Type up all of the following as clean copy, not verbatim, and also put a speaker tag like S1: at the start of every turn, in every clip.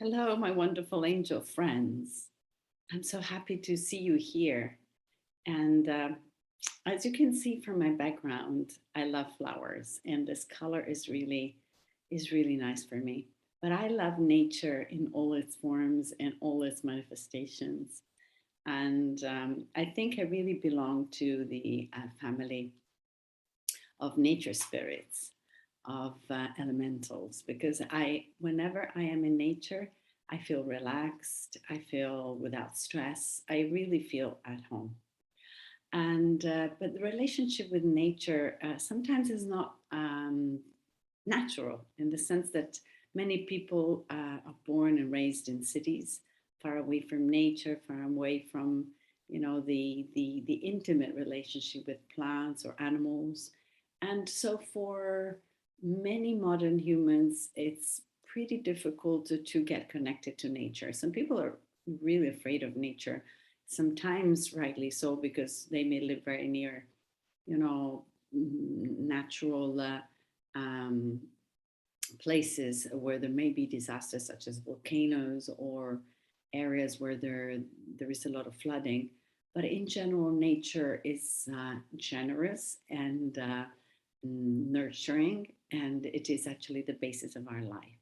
S1: Hello, my wonderful angel friends. I'm so happy to see you here. And as you can see from my background, I love flowers, and this color is really nice for me. But I love nature in all its forms and all its manifestations. And I think I really belong to the family of nature spirits, of elementals, because whenever I am in nature, I feel relaxed, I feel without stress, I really feel at home. And but the relationship with nature sometimes is not natural, in the sense that many people are born and raised in cities, far away from nature, far away from the intimate relationship with plants or animals. And so for many modern humans, it's pretty difficult to get connected to nature. Some people are really afraid of nature, sometimes rightly so, because they may live very near, natural um, places where there may be disasters such as volcanoes, or areas where there is a lot of flooding. But in general, nature is generous and nurturing, and it is actually the basis of our life.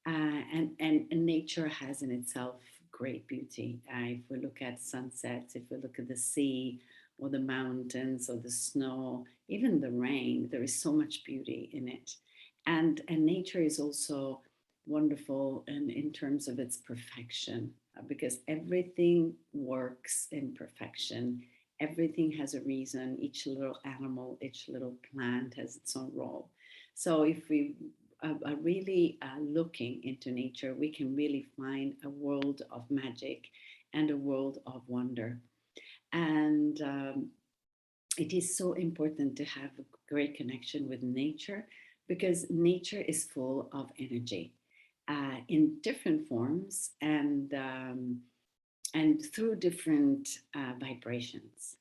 S1: And nature has in itself great beauty. If we look at sunsets, if we look at the sea or the mountains or the snow, even the rain, there is so much beauty in it. And nature is also wonderful in terms of its perfection, because everything works in perfection. Everything has a reason. Each little animal, each little plant has its own role. So if we are really looking into nature, we can really find a world of magic and a world of wonder. And it is so important to have a great connection with nature, because nature is full of energy in different forms, and through different vibrations.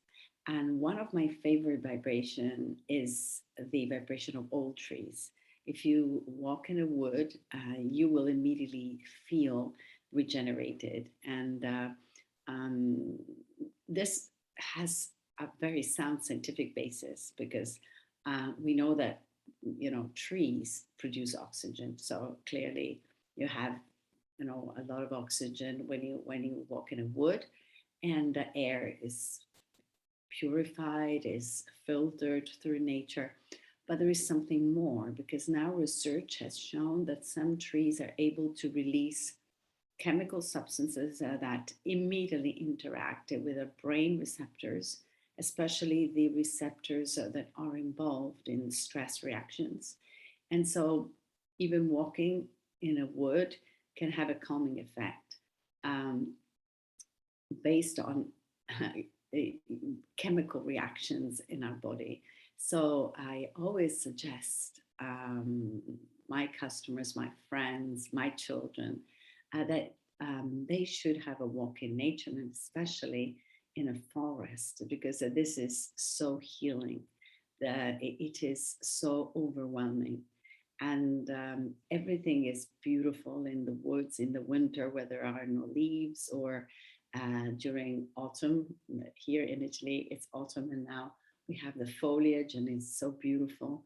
S1: And one of my favorite vibration is the vibration of old trees. If you walk in a wood, you will immediately feel regenerated. And um, this has a very sound scientific basis, because we know that trees produce oxygen. So clearly, you have a lot of oxygen when you walk in a wood, and the air is purified, is filtered through nature. But there is something more, because now research has shown that some trees are able to release chemical substances that immediately interact with our brain receptors, especially the receptors that are involved in stress reactions. And so, even walking in a wood can have a calming effect, um, based on chemical reactions in our body. So I always suggest my customers, my friends, my children, that they should have a walk in nature, and especially in a forest, because this is so healing, that it is so overwhelming. And everything is beautiful in the woods in the winter, where there are no leaves, or during autumn. Here in Italy, it's autumn, and now we have the foliage, and it's so beautiful.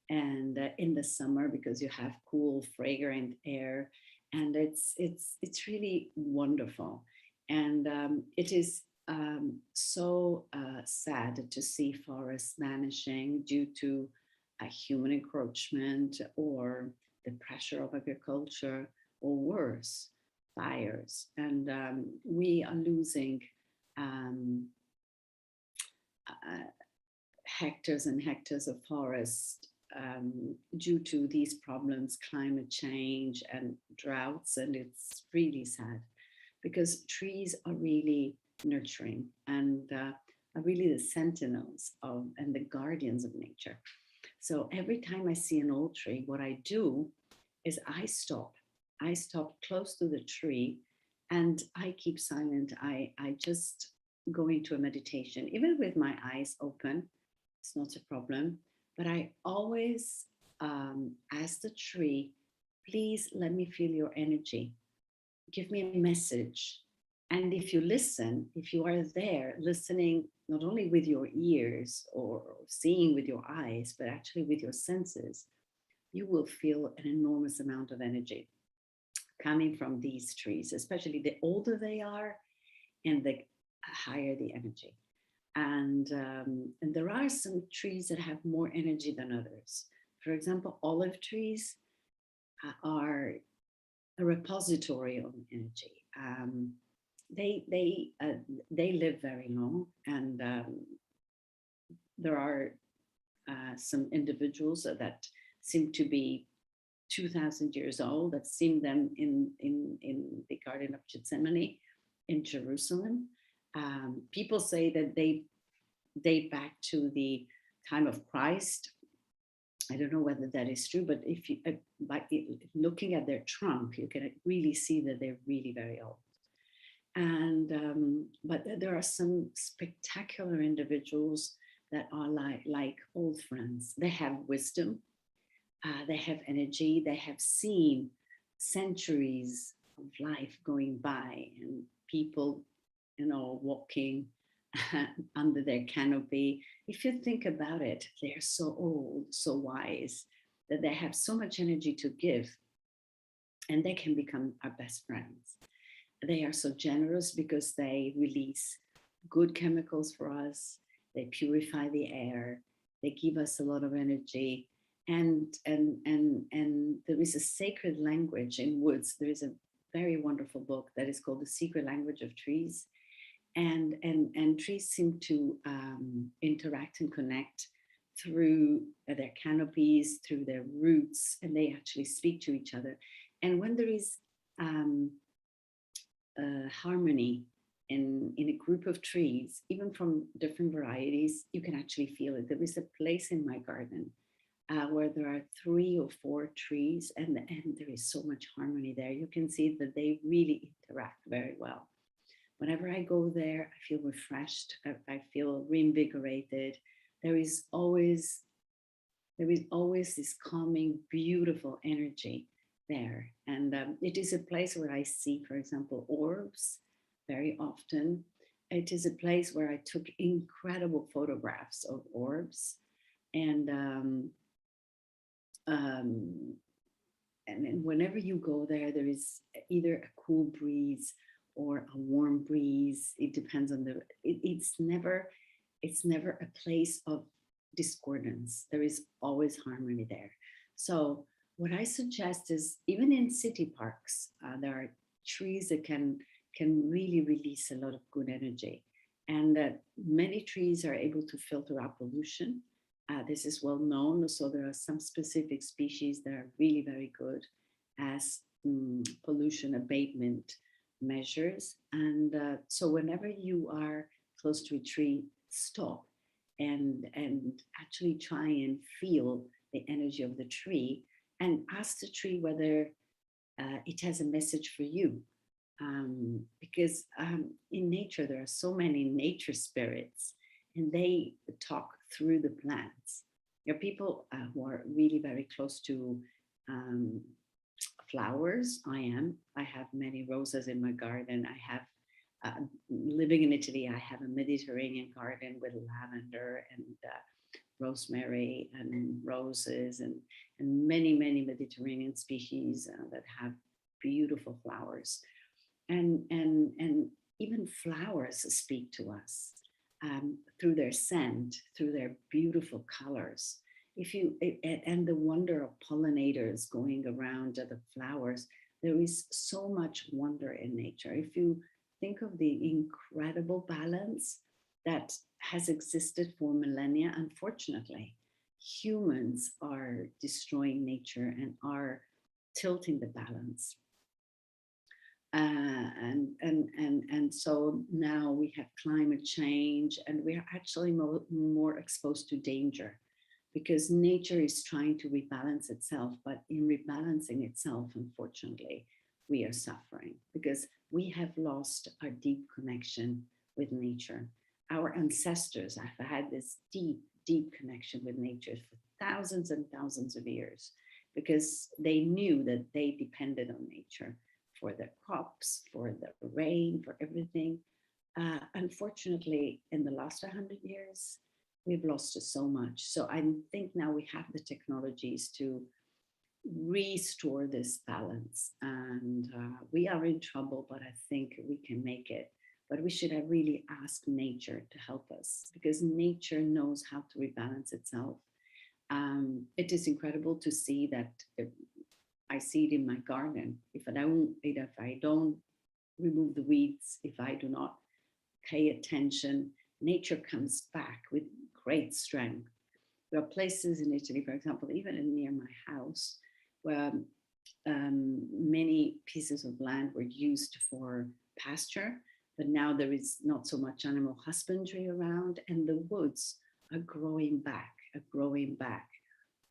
S1: And in the summer, because you have cool, fragrant air, and it's really wonderful. And it is so sad to see forests vanishing due to human encroachment, or the pressure of agriculture, or worse, fires. And we are losing um, uh, hectares and hectares of forest due to these problems, climate change and droughts. And it's really sad, because trees are really nurturing, and are really the sentinels of and the guardians of nature. So every time I see an old tree, what I do is I stop. I stop close to the tree, and I keep silent. I just go into a meditation, even with my eyes open. It's not a problem. But I always ask the tree, please let me feel your energy. give me a message. And if you listen, if you are there listening, not only with your ears or seeing with your eyes, but actually with your senses, you will feel an enormous amount of energy coming from these trees, especially the older they are and the higher the energy. And there are some trees that have more energy than others. For example, olive trees are a repository of energy. They they uh, they live very long, and there are some individuals that seem to be 2,000 years old. I've seen them in the Garden of Gethsemane in Jerusalem. People say that they date back to the time of Christ. I don't know whether that is true, but if you by looking at their trunk, you can really see that they're really very old. And but there are some spectacular individuals that are like old friends. They have wisdom, they have energy, they have seen centuries of life going by, and people, walking under their canopy. If you think about it, they're so old, so wise, that they have so much energy to give, and they can become our best friends. They are so generous because they release good chemicals for us. They purify the air. They give us a lot of energy. And there is a sacred language in woods. There is a very wonderful book that is called The Secret Language of Trees. And trees seem to interact and connect through their canopies, through their roots, and they actually speak to each other. And when there is harmony in a group of trees, even from different varieties, you can actually feel it. There is a place in my garden where there are 3 or 4 trees, and there is so much harmony there. You can see that they really interact very well. Whenever I go there, I feel refreshed. I feel reinvigorated. There is always this calming, beautiful energy there. And it is a place where I see, for example, orbs very often. It is a place where I took incredible photographs of orbs. And um, and whenever you go there, there is either a cool breeze or a warm breeze. It depends on it's never a place of discordance. There is always harmony there. So what I suggest is, even in city parks, there are trees that can really release a lot of good energy, and that many trees are able to filter out pollution. This is well known. So there are some specific species that are really very good as pollution abatement measures. And so whenever you are close to a tree, stop and actually try and feel the energy of the tree, and ask the tree whether it has a message for you. Because in nature, there are so many nature spirits, and they talk through the plants. There are people who are really very close to flowers. I have many roses in my garden. I have, living in Italy, I have a Mediterranean garden with lavender and rosemary and roses, and many Mediterranean species that have beautiful flowers. And even flowers speak to us through their scent, through their beautiful colors. And the wonder of pollinators going around the flowers, there is so much wonder in nature. If you think of the incredible balance that has existed for millennia, unfortunately, humans are destroying nature and are tilting the balance. And so now we have climate change, and we are actually more exposed to danger, because nature is trying to rebalance itself. But in rebalancing itself, unfortunately, we are suffering because we have lost our deep connection with nature. Our ancestors have had this deep connection with nature for thousands and thousands of years, because they knew that they depended on nature. for the crops, for the rain, for everything. Unfortunately, in the last 100 years, we've lost so much. So I think now we have the technologies to restore this balance. And we are in trouble, but I think we can make it. But we should really ask nature to help us because nature knows how to rebalance itself. It is incredible to see that I see it in my garden. If I don't remove the weeds, if I do not pay attention, nature comes back with great strength. There are places in Italy, for example, even near my house, where many pieces of land were used for pasture, but now there is not so much animal husbandry around, and the woods are growing back,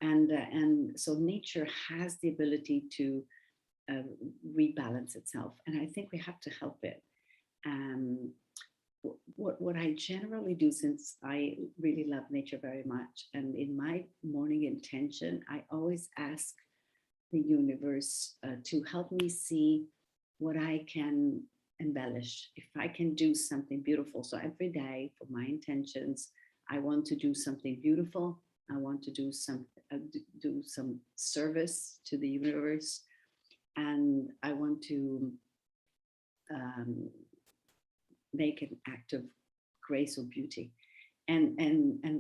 S1: and so nature has the ability to uh, rebalance itself, and I think we have to help it. Um, what I generally do, since I really love nature very much, and in my morning intention, I always ask the universe to help me see what I can embellish, if I can do something beautiful. So every day for my intentions, I want to do something beautiful. I want to do some service to the universe, and I want to um, make an act of grace or beauty. And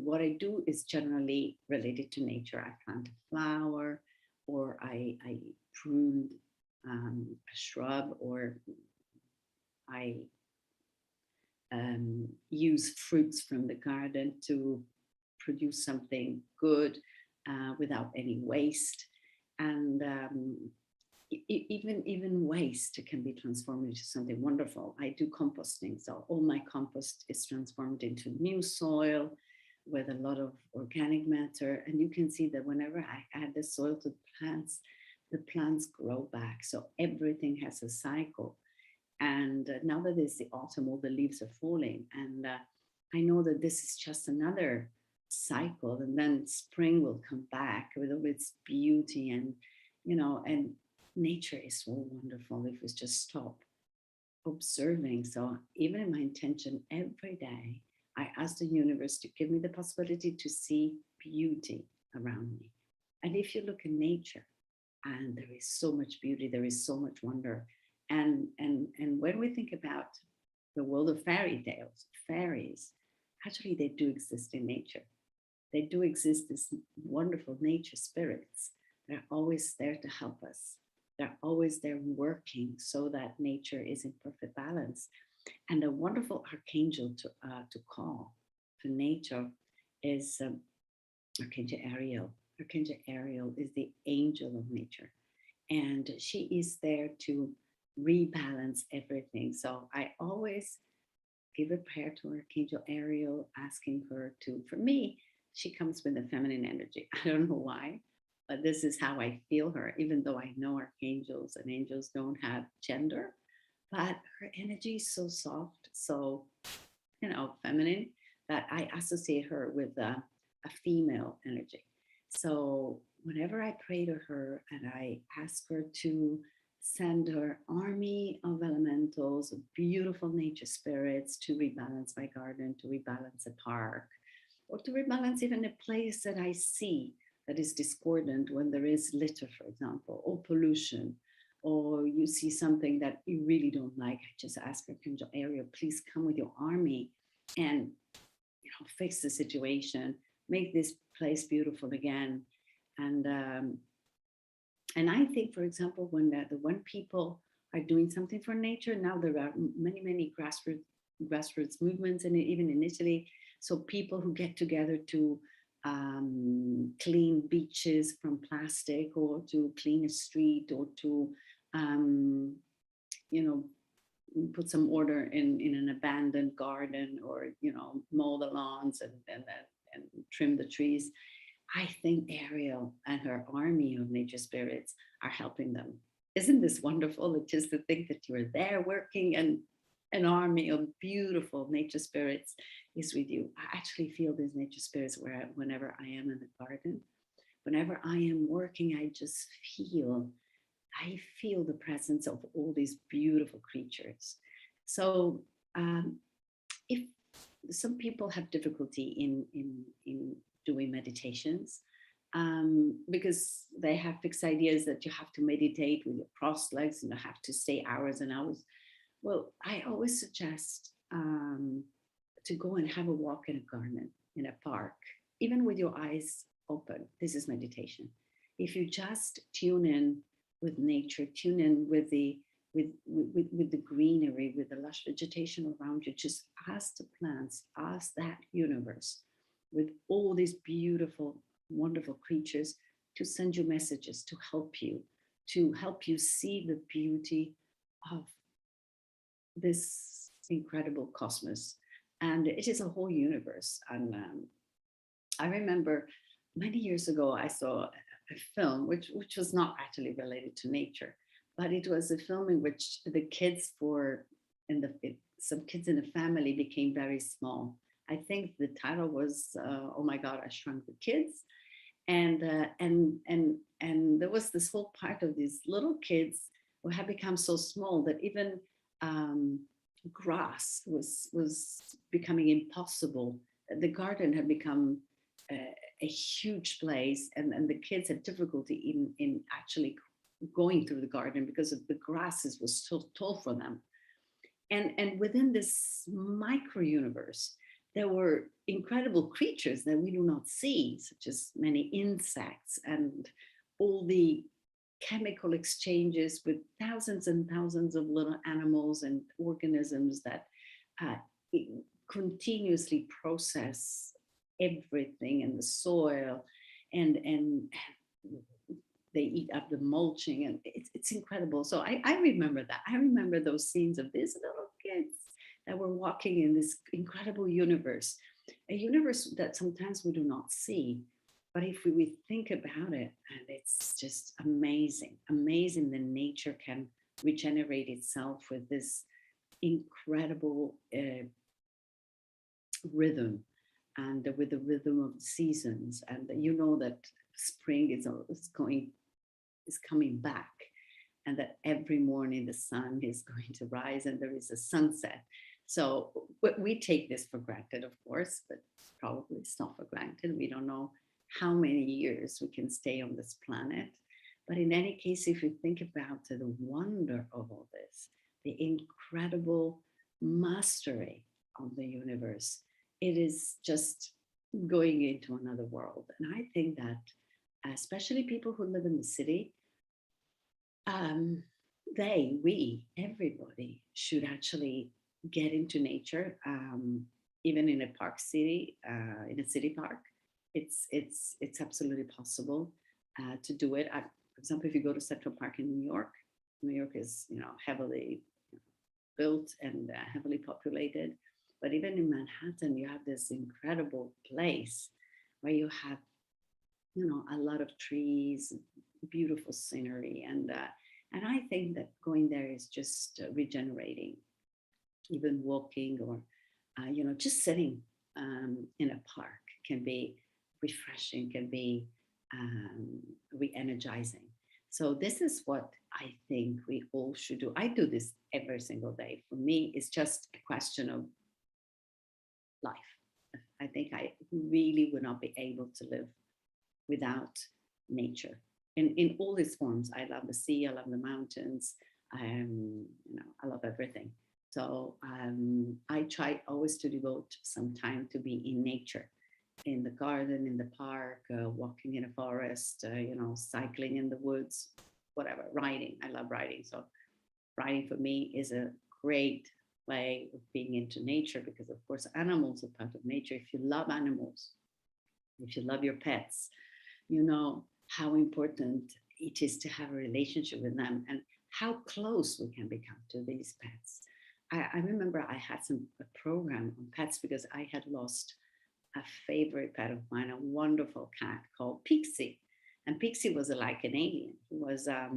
S1: what I do is generally related to nature. I plant a flower, or I prune a shrub, or I use fruits from the garden to produce something good without any waste. And even waste can be transformed into something wonderful. I do composting, so all my compost is transformed into new soil with a lot of organic matter. And you can see that whenever I add the soil to the plants grow back. So everything has a cycle. And now that it's the autumn, all the leaves are falling, and I know that this is just another cycle, and then spring will come back with all its beauty, and nature is so wonderful if we just stop observing. So even in my intention every day, I ask the universe to give me the possibility to see beauty around me. And if you look in nature, and there is so much beauty, there is so much wonder. And when we think about the world of fairy tales, fairies, actually they do exist in nature. They do exist as wonderful nature spirits. They're always there to help us. They're always there working so that nature is in perfect balance. And a wonderful archangel to call to nature is Archangel Ariel. Archangel Ariel is the angel of nature, and she is there to rebalance everything. So I always give a prayer to Archangel Ariel, asking her to, for me, she comes with a feminine energy. I don't know why, but this is how I feel her, even though I know archangels and angels don't have gender, but her energy is so soft, so, feminine, that I associate her with a female energy. So whenever I pray to her and I ask her to send her army of elementals, beautiful nature spirits to rebalance my garden, to rebalance a park, or to rebalance even a place that I see that is discordant when there is litter, for example, or pollution, or you see something that you really don't like, I just ask Archangel Ariel, please come with your army and fix the situation, make this place beautiful again. And I think, for example, when people are doing something for nature, now there are many grassroots movements, and even in Italy. So people who get together to clean beaches from plastic, or to clean a street, or to you know put some order in an abandoned garden, or mow the lawns and trim the trees. I think Ariel and her army of nature spirits are helping them. Isn't this wonderful? Just to think that you're there working, and an army of beautiful nature spirits is with you. I actually feel these nature spirits whenever I am in the garden, whenever I am working, I just feel I feel the presence of all these beautiful creatures. So if some people have difficulty in doing meditations, because they have fixed ideas that you have to meditate with your crossed legs and you have to stay hours and hours. Well, I always suggest to go and have a walk in a garden, in a park, even with your eyes open. This is meditation. If you just tune in with nature, tune in with with the greenery, with the lush vegetation around you, just ask the plants, ask that universe with all these beautiful, wonderful creatures to send you messages to help you see the beauty of this incredible cosmos. And it is a whole universe. And I remember many years ago, I saw a film which was not actually related to nature, but it was a film in which the kids some kids in the family became very small. I think the title was "Oh My God, I Shrunk the Kids," and there was this whole part of these little kids who had become so small that even um, grass was becoming impossible. The garden had become a huge place, and the kids had difficulty in actually going through the garden because of the grasses was so tall for them. And within this micro universe, there were incredible creatures that we do not see, such as many insects and all the chemical exchanges with thousands and thousands of little animals and organisms that uh, continuously process everything in the soil, and they eat up the mulching, and it's incredible. So I remember that. I remember those scenes of these little kids that were walking in this incredible universe, a universe that sometimes we do not see. But if we think about it, and it's just amazing, amazing that nature can regenerate itself with this incredible rhythm, and with the rhythm of the seasons. And you know that spring is coming back, and that every morning the sun is going to rise and there is a sunset. So we take this for granted, of course, but probably it's not for granted. We don't know how many years we can stay on this planet. But in any case, if you think about the wonder of all this, the incredible mastery of the universe, it is just going into another world. And I think that especially people who live in the city, um, everybody should actually get into nature, even in a park city, in a city park. It's absolutely possible to do it. For example, if you go to Central Park in New York, New York is heavily built and heavily populated. But even in Manhattan, you have this incredible place where you have a lot of trees, beautiful scenery, and I think that going there is just regenerating. Even walking or just sitting in a park can be refreshing, can be re-energizing. So this is what I think we all should do. I do this every single day. For me, it's just a question of life. I think I really would not be able to live without nature in all its forms. I love the sea, I love the mountains, I love everything. So I try always to devote some time to be in nature, in the garden, in the park, walking in a forest, cycling in the woods, whatever, riding. I love riding. So riding for me is a great way of being into nature, because of course animals are part of nature. If you love animals, if you love your pets, you know how important it is to have a relationship with them and how close we can become to these pets. I remember I had a program on pets because I had lost a favorite pet of mine, a wonderful cat called Pixie. And Pixie was like an alien. He was a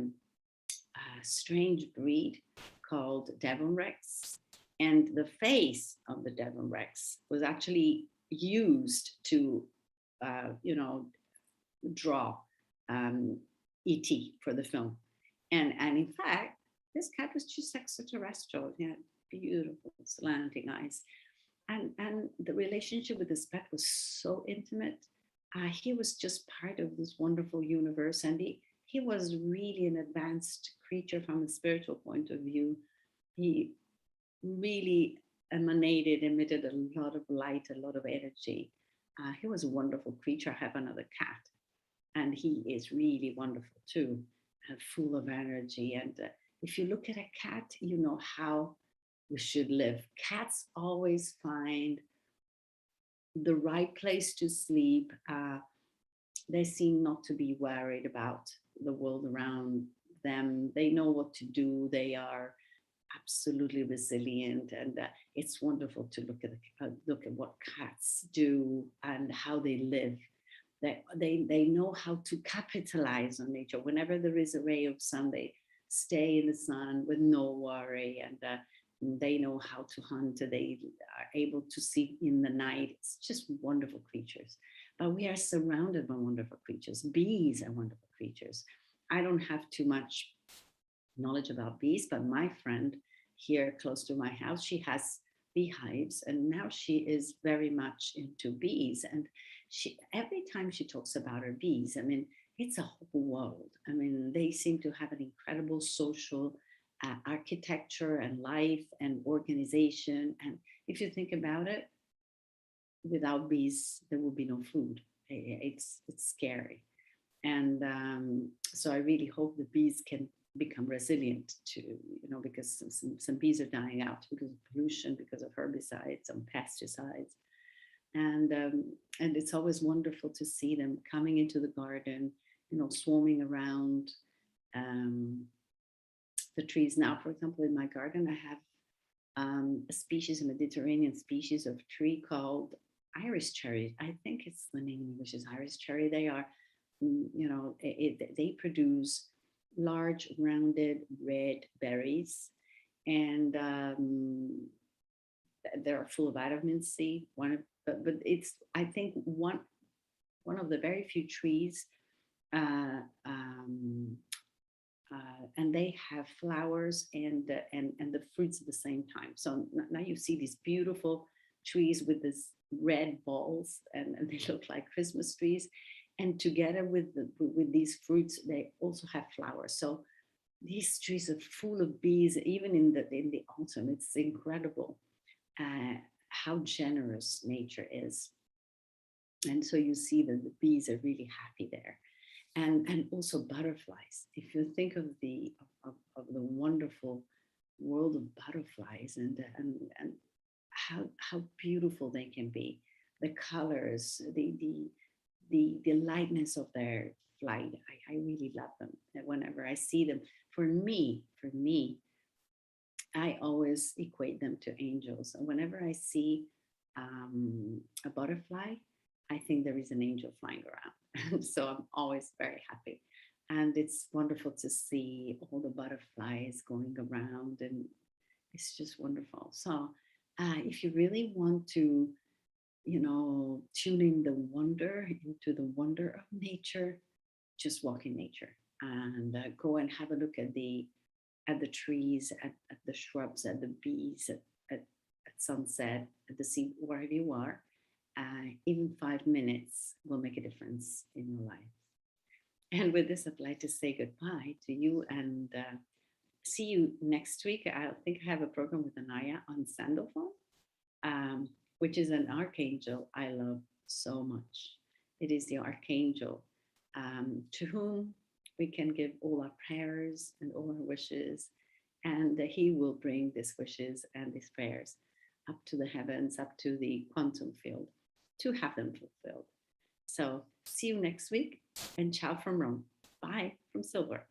S1: strange breed called Devon Rex. And the face of the Devon Rex was actually used to, draw E.T. for the film. And in fact, this cat was just extraterrestrial. He had beautiful slanting eyes. And the relationship with this pet was so intimate. He was just part of this wonderful universe, and he was really an advanced creature from a spiritual point of view. He really emitted a lot of light, a lot of energy. He was a wonderful creature. I have another cat, and he is really wonderful too, full of energy. And if you look at a cat, you know how we should live. Cats always find the right place to sleep. They seem not to be worried about the world around them. They know what to do. They are absolutely resilient, and it's wonderful to look at what cats do and how they live. They know how to capitalize on nature. Whenever there is a ray of sun, they stay in the sun with no worry, and they know how to hunt. They are able to see in the night. It's just wonderful creatures. But we are surrounded by wonderful creatures. Bees are wonderful creatures. I don't have too much knowledge about bees, but my friend here close to my house, she has beehives, and now she is very much into bees. And she, every time she talks about her bees, I mean, it's a whole world. I mean, they seem to have an incredible social architecture and life and organization. And if you think about it, without bees, there would be no food. It's scary. And so I really hope the bees can become resilient to, because some bees are dying out because of pollution, because of herbicides and pesticides. And it's always wonderful to see them coming into the garden, swarming around the trees. Now, for example, in my garden, I have a species, a Mediterranean species of tree called Irish cherry. I think it's the name in English is Irish cherry. They are, they produce large, rounded, red berries, and they're full of vitamin C. But it's, I think, one of the very few trees, uh, um, and they have flowers and the fruits at the same time. So now you see these beautiful trees with this red balls, and they look like Christmas trees. And together with these fruits, they also have flowers. So these trees are full of bees, even in the autumn. It's incredible how generous nature is. And so you see that the bees are really happy there. And also butterflies. If you think of the wonderful world of butterflies, and how beautiful they can be, the colors, the lightness of their flight. I really love them. And whenever I see them, for me, I always equate them to angels. And whenever I see a butterfly, I think there is an angel flying around. So I'm always very happy. And it's wonderful to see all the butterflies going around, and it's just wonderful. So if you really want to, tune in into the wonder of nature, just walk in nature and go and have a look at the trees, at the shrubs, at the bees, at sunset, at the sea, wherever you are. Even 5 minutes will make a difference in your life. And with this, I'd like to say goodbye to you and see you next week. I think I have a program with Anaya on Sandalphone, which is an archangel I love so much. It is the archangel to whom we can give all our prayers and all our wishes, and he will bring these wishes and these prayers up to the heavens, up to the quantum field to have them fulfilled. So see you next week, and ciao from Rome. Bye from Silver.